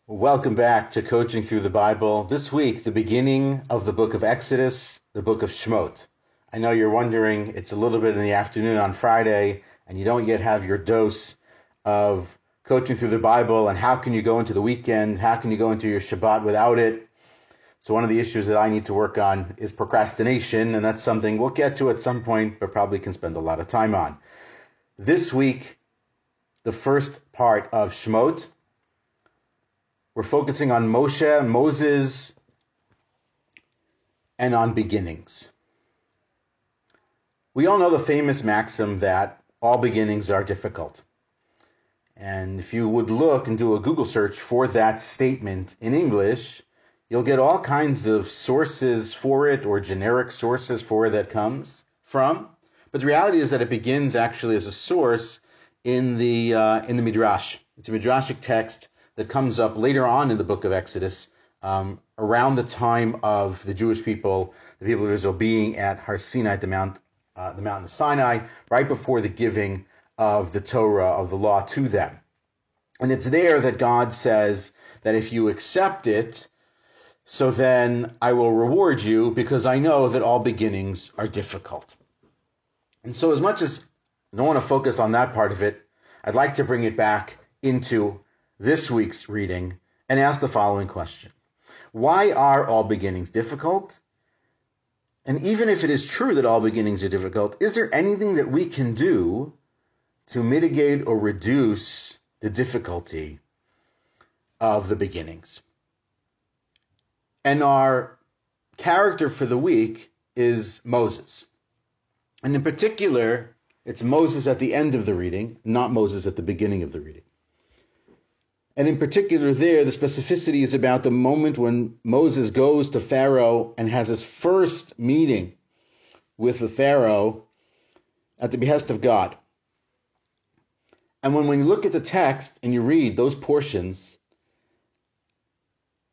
Welcome back to Coaching Through the Bible. This week, the beginning of the book of Exodus, the book of Shemot. I know you're wondering, it's a little bit in the afternoon on Friday, and you don't yet have your dose of Coaching Through the Bible, and how can you go into the weekend? How can you go into your Shabbat without it? So one of the issues that I need to work on is procrastination, and that's something we'll get to at some point, but probably can spend a lot of time on. This week, the first part of Shemot, we're focusing on Moses, and on beginnings. We all know the famous maxim that all beginnings are difficult. And if you would look and do a Google search for that statement in English, you'll get all kinds of sources for it or generic sources for where that comes from. But the reality is that it begins actually as a source in the Midrash. It's a Midrashic text that comes up later on in the book of Exodus, around the time of the Jewish people, the people of Israel being at Har Sinai, the mountain of Sinai, right before the giving of the Torah, of the law to them. And it's there that God says that if you accept it, so then I will reward you, because I know that all beginnings are difficult. And so as much as I don't want to focus on that part of it, I'd like to bring it back into this week's reading and ask the following question. Why are all beginnings difficult? And even if it is true that all beginnings are difficult, is there anything that we can do to mitigate or reduce the difficulty of the beginnings? And our character for the week is Moses. And in particular, it's Moses at the end of the reading, not Moses at the beginning of the reading. And in particular there, the specificity is about the moment when Moses goes to Pharaoh and has his first meeting with the Pharaoh at the behest of God. And when you look at the text and you read those portions,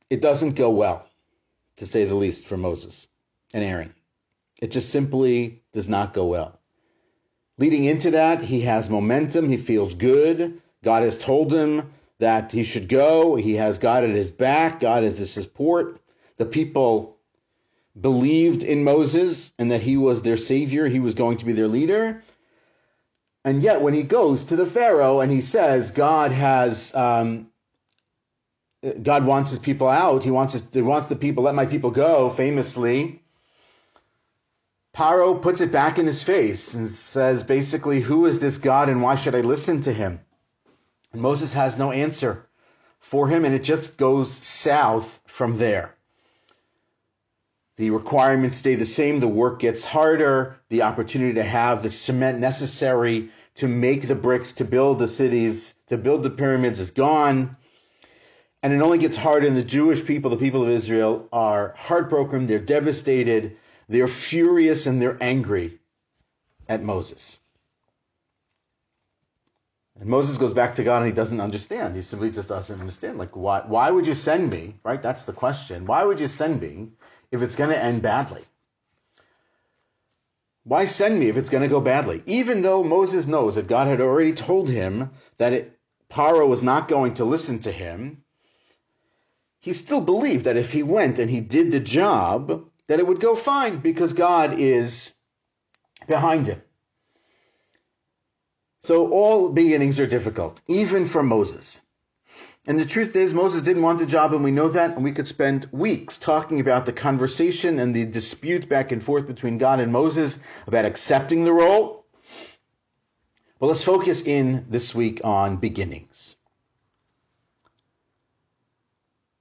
it doesn't go well, to say the least, for Moses and Aaron. It just simply does not go well. Leading into that, he has momentum, he feels good. God has told him that he should go. He has God at his back. God is his support. The people believed in Moses and that he was their savior. He was going to be their leader. And yet when he goes to the Pharaoh and he says God wants his people out, he wants the people, let my people go, famously, Pharaoh puts it back in his face and says basically, who is this God and why should I listen to him? And Moses has no answer for him, and it just goes south from there. The requirements stay the same. The work gets harder. The opportunity to have the cement necessary to make the bricks, to build the cities, to build the pyramids is gone. And it only gets harder, and the Jewish people, the people of Israel, are heartbroken. They're devastated. They're furious, and they're angry at Moses. And Moses goes back to God and he doesn't understand. He simply just doesn't understand. Like, why would you send me? Right? That's the question. Why would you send me if it's going to end badly? Why send me if it's going to go badly? Even though Moses knows that God had already told him that Paro was not going to listen to him, he still believed that if he went and he did the job, that it would go fine because God is behind him. So all beginnings are difficult, even for Moses. And the truth is, Moses didn't want the job, and we know that, and we could spend weeks talking about the conversation and the dispute back and forth between God and Moses about accepting the role. But let's focus in this week on beginnings.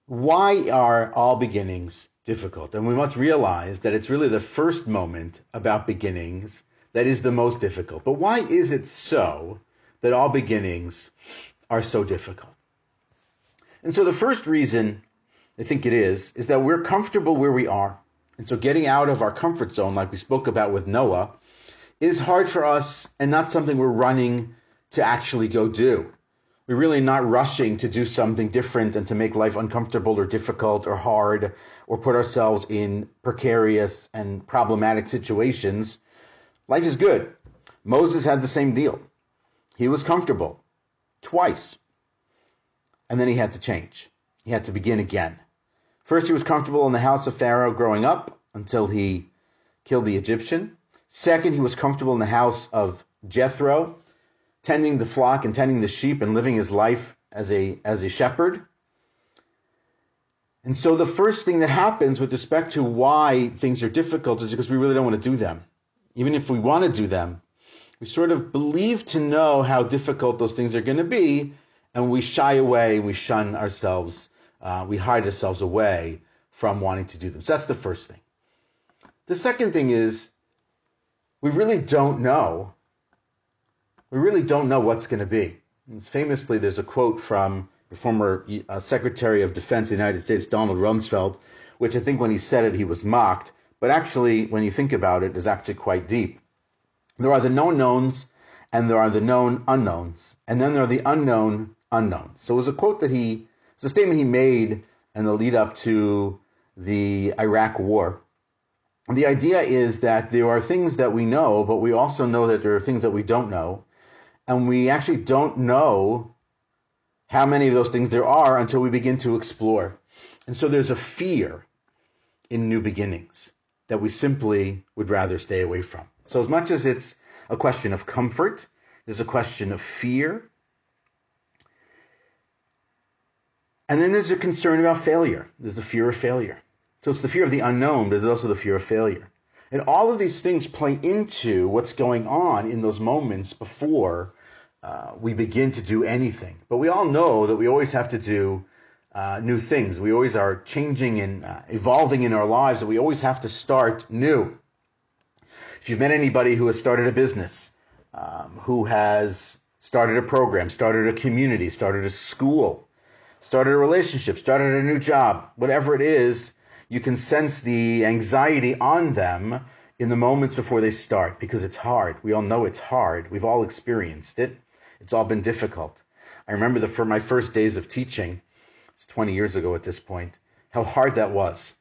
Why are all beginnings difficult? And we must realize that it's really the first moment about beginnings that is the most difficult. But why is it so that all beginnings are so difficult? And so the first reason I think it is that we're comfortable where we are. And so getting out of our comfort zone, like we spoke about with Noah, is hard for us and not something we're running to actually go do. We're really not rushing to do something different and to make life uncomfortable or difficult or hard or put ourselves in precarious and problematic situations. Life is good. Moses had the same deal. He was comfortable twice. And then he had to change. He had to begin again. First, he was comfortable in the house of Pharaoh growing up until he killed the Egyptian. Second, he was comfortable in the house of Jethro, tending the flock and tending the sheep and living his life as a shepherd. And so the first thing that happens with respect to why things are difficult is because we really don't want to do them. Even if we want to do them, we sort of believe to know how difficult those things are going to be, and we shy away, we shun ourselves, we hide ourselves away from wanting to do them. So that's the first thing. The second thing is we really don't know. We really don't know what's going to be. And famously, there's a quote from the former Secretary of Defense of the United States, Donald Rumsfeld, which I think when he said it, he was mocked. But actually, when you think about it, is actually quite deep. There are the known knowns, and there are the known unknowns, and then there are the unknown unknowns. So it was a quote that it's a statement he made in the lead up to the Iraq War. And the idea is that there are things that we know, but we also know that there are things that we don't know, and we actually don't know how many of those things there are until we begin to explore. And so there's a fear in new beginnings that we simply would rather stay away from. So as much as it's a question of comfort, there's a question of fear. And then there's a concern about failure. There's the fear of failure. So it's the fear of the unknown, but there's also the fear of failure. And all of these things play into what's going on in those moments before we begin to do anything. But we all know that we always have to do new things. We always are changing and evolving in our lives, and we always have to start new. If you've met anybody who has started a business, who has started a program, started a community, started a school, started a relationship, started a new job, whatever it is, you can sense the anxiety on them in the moments before they start, because it's hard. We all know it's hard. We've all experienced it. It's all been difficult. I remember for my first days of teaching, it's 20 years ago at this point, how hard that was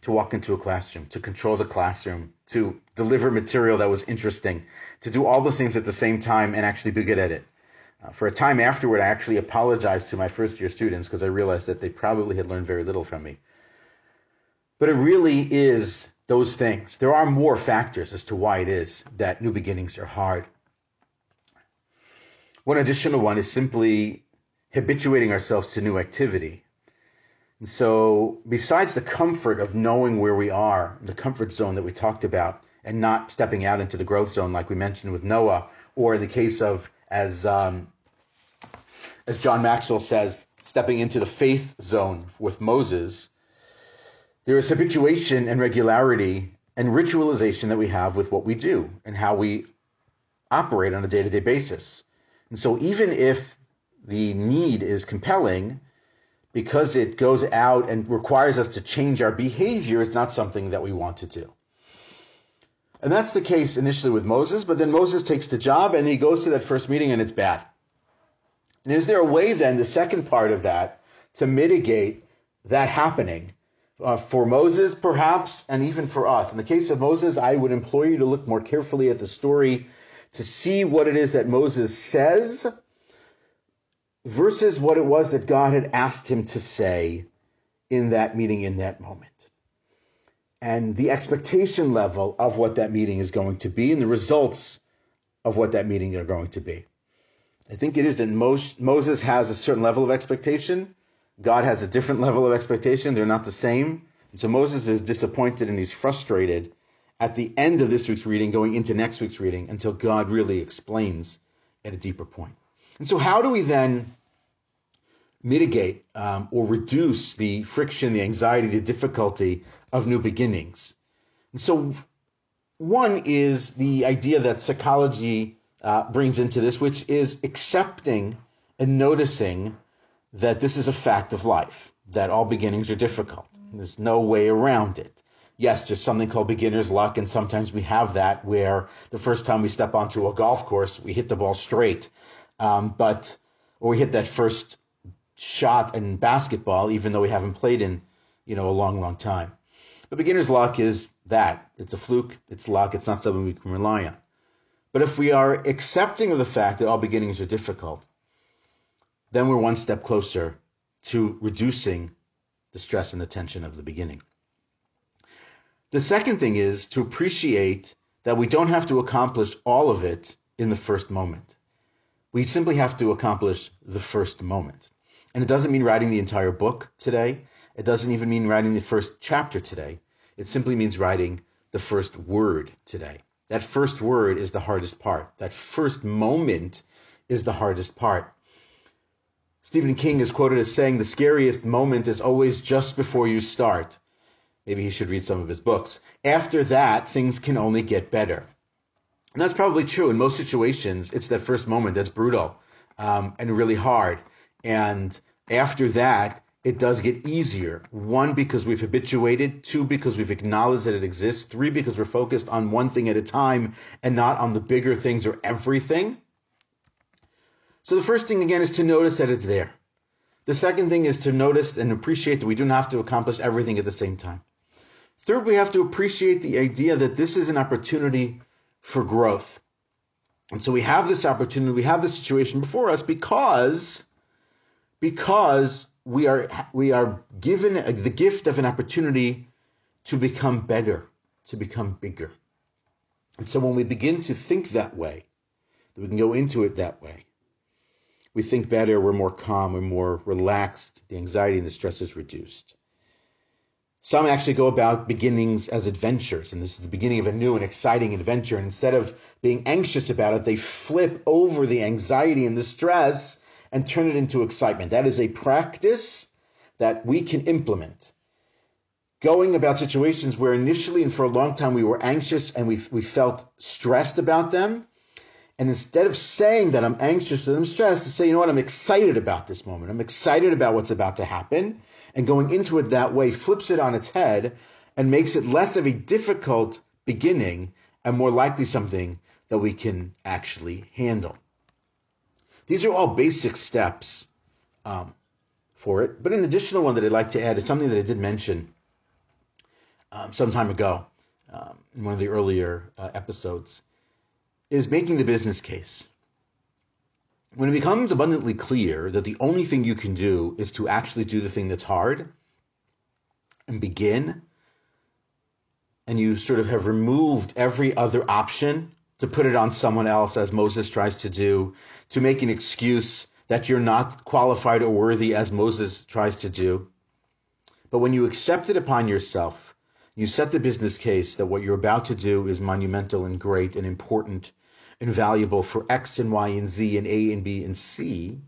to walk into a classroom, to control the classroom, to deliver material that was interesting, to do all those things at the same time and actually be good at it. For a time afterward, I actually apologized to my first year students because I realized that they probably had learned very little from me. But it really is those things. There are more factors as to why it is that new beginnings are hard. One additional one is simply habituating ourselves to new activity. And so besides the comfort of knowing where we are, the comfort zone that we talked about, and not stepping out into the growth zone like we mentioned with Noah, or in the case of, as John Maxwell says, stepping into the faith zone with Moses, there is habituation and regularity and ritualization that we have with what we do and how we operate on a day-to-day basis. And so even if the need is compelling, because it goes out and requires us to change our behavior, it's not something that we want to do. And that's the case initially with Moses, but then Moses takes the job and he goes to that first meeting and it's bad. And is there a way then, the second part of that, to mitigate that happening? For Moses, perhaps, and even for us. In the case of Moses, I would implore you to look more carefully at the story to see what it is that Moses says versus what it was that God had asked him to say in that meeting, in that moment. And the expectation level of what that meeting is going to be and the results of what that meeting are going to be. I think it is that Moses has a certain level of expectation. God has a different level of expectation. They're not the same. And so Moses is disappointed and he's frustrated at the end of this week's reading, going into next week's reading, until God really explains at a deeper point. And so how do we then mitigate or reduce the friction, the anxiety, the difficulty of new beginnings? And so one is the idea that psychology brings into this, which is accepting and noticing that this is a fact of life, that all beginnings are difficult. There's no way around it. Yes, there's something called beginner's luck, and sometimes we have that where the first time we step onto a golf course, we hit the ball straight, or we hit that first shot in basketball, even though we haven't played in, a long, long time. But beginner's luck is that. It's a fluke, it's luck, it's not something we can rely on. But if we are accepting of the fact that all beginnings are difficult, then we're one step closer to reducing the stress and the tension of the beginning. The second thing is to appreciate that we don't have to accomplish all of it in the first moment. We simply have to accomplish the first moment. And it doesn't mean writing the entire book today. It doesn't even mean writing the first chapter today. It simply means writing the first word today. That first word is the hardest part. That first moment is the hardest part. Stephen King is quoted as saying the scariest moment is always just before you start. Maybe he should read some of his books. After that, things can only get better. And that's probably true. In most situations, it's that first moment that's brutal and really hard. And after that, it does get easier. 1, because we've habituated. 2, because we've acknowledged that it exists. 3, because we're focused on one thing at a time and not on the bigger things or everything. So the first thing, again, is to notice that it's there. The second thing is to notice and appreciate that we don't have to accomplish everything at the same time. Third, we have to appreciate the idea that this is an opportunity for growth. And so we have this opportunity, we have this situation before us because we are given the gift of an opportunity to become better, to become bigger. And so when we begin to think that way, that we can go into it that way, we think better, we're more calm, we're more relaxed, the anxiety and the stress is reduced. Some actually go about beginnings as adventures, and this is the beginning of a new and exciting adventure. And instead of being anxious about it, they flip over the anxiety and the stress and turn it into excitement. That is a practice that we can implement. Going about situations where initially and for a long time we were anxious and we felt stressed about them. And instead of saying that I'm anxious or I'm stressed, to say, you know what, I'm excited about this moment. I'm excited about what's about to happen. And going into it that way flips it on its head and makes it less of a difficult beginning and more likely something that we can actually handle. These are all basic steps for it. But an additional one that I'd like to add is something that I did mention some time ago in one of the earlier episodes, is making the business case. When it becomes abundantly clear that the only thing you can do is to actually do the thing that's hard and begin, and you sort of have removed every other option to put it on someone else, as Moses tries to do, to make an excuse that you're not qualified or worthy, as Moses tries to do. But when you accept it upon yourself, you set the business case that what you're about to do is monumental and great and important and valuable for X and Y and Z and A and B and C.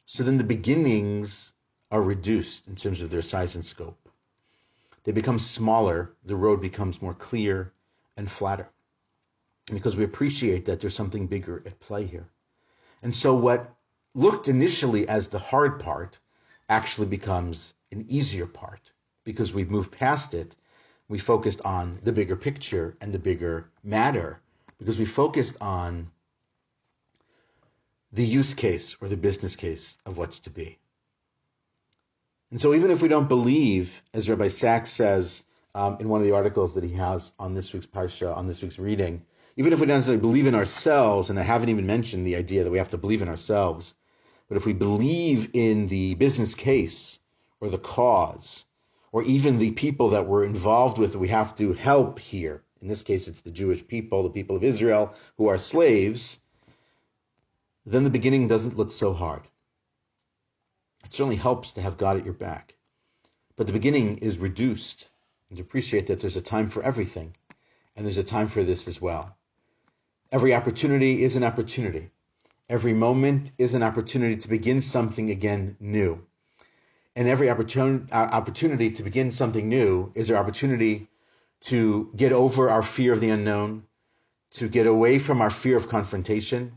So then the beginnings are reduced in terms of their size and scope. They become smaller, the road becomes more clear and flatter. Because we appreciate that there's something bigger at play here. And so what looked initially as the hard part actually becomes an easier part because we've moved past it. We focused on the bigger picture and the bigger matter because we focused on the use case or the business case of what's to be. And so even if we don't believe, as Rabbi Sachs says in one of the articles that he has on this week's Parsha, on this week's reading, even if we don't necessarily believe in ourselves, and I haven't even mentioned the idea that we have to believe in ourselves, but if we believe in the business case or the cause, or even the people that we're involved with that we have to help here, in this case it's the Jewish people, the people of Israel who are slaves, then the beginning doesn't look so hard. It certainly helps to have God at your back. But the beginning is reduced, and to appreciate that there's a time for everything, and there's a time for this as well. Every opportunity is an opportunity. Every moment is an opportunity to begin something again new. And every opportunity to begin something new is our opportunity to get over our fear of the unknown, to get away from our fear of confrontation,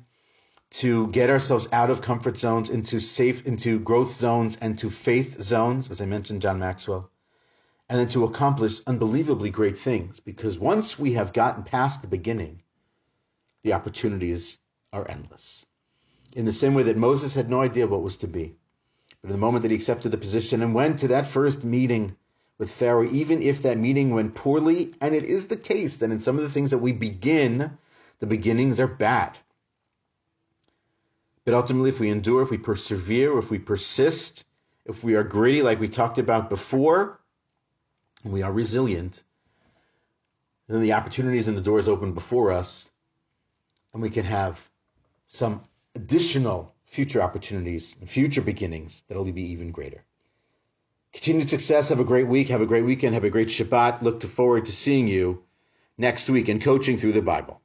to get ourselves out of comfort zones into growth zones and to faith zones, as I mentioned John Maxwell, and then to accomplish unbelievably great things. Because once we have gotten past the beginning, the opportunities are endless. In the same way that Moses had no idea what was to be. But in the moment that he accepted the position and went to that first meeting with Pharaoh, even if that meeting went poorly, and it is the case that in some of the things that we begin, the beginnings are bad. But ultimately, if we endure, if we persevere, if we persist, if we are gritty like we talked about before, and we are resilient, then the opportunities and the doors open before us, and we can have some additional future opportunities and future beginnings that'll be even greater. Continued success. Have a great week. Have a great weekend. Have a great Shabbat. Look forward to seeing you next week in Coaching Through the Bible.